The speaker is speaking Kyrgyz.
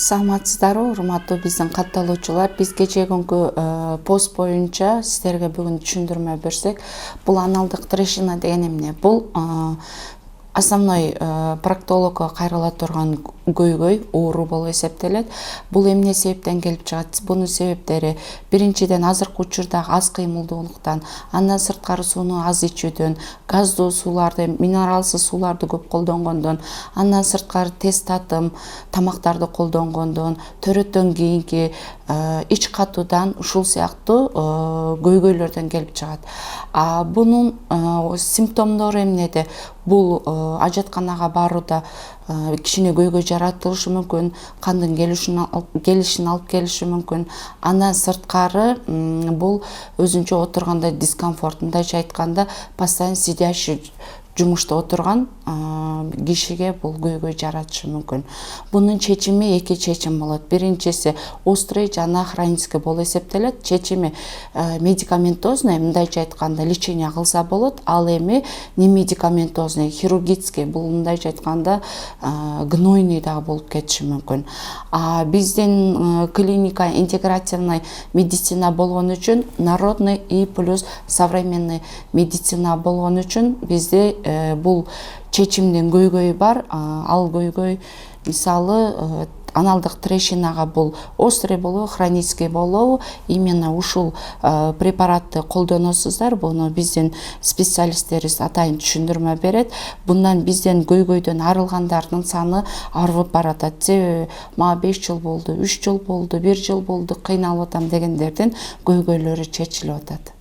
Саламатсыздарбы, урматтуу биздин катталуучулар. Биз кечээ күnkү пост боюнча сиздерге бүгүн түшүндүрмө берсек, бул аналдык трещина деген эмне? Бул основной проктологко кайрыла турган көйгөй, оору болуп эсептелет. Бул эмне себептен келип чыгат? Бунун себептери биринчиден азыркы учурда аз кыймылдуулуктан, андан сырткары сууну аз ичүүдөн, газдуу сууларды, минералсыз сууларды көп колдонгондон, андан сырткары тез татым тамактарды колдонгондон, төрөттөн кийинки ич катуудан ушул сыяктуу көйгөйлөрдөн келип чыгат. Бунун симптомдору эмнеде? Бул ажатканага барууда кичине көйгөй жаратылышы мүмкүн, кандын келишин алып келиши мүмкүн. Андан сырткары бул өзүнчө отурганда дискомфорт, мындайча айтканда постоянно сидящий жумушта отурган кишиге бул көйгөй жаратышы мүмкүн. Бунун чечими эки чечим болот. Биринчиси острый жана хронический болуп эсептелет. Чечими медикаментозный, мындайча айтканда лечение кылса болот. Ал эми не медикаментозный, хирургический, бул мындайча айтканда гнойный дагы болуп кетиши мүмкүн. Биздин клиника интегративный медицина болгон үчүн, народный и плюс современный медицина болгон үчүн бизде бул чечимдин көйгөйү бар. Ал көйгөй мисалы аналдык трещинага бул острый болобу, хронический болобу, именно ушул препаратты колдоносуздар. Буну биздин специалисттерибиз атайын түшүндүрмө берет. Bundan бизден көйгөйдөн арылгандардын саны арып баратат. Себеби мага 5 жыл болду, 3 жыл болду, 1 жыл болду, кыйналып атам дегендердин көйгөйлөрү чечилип атат.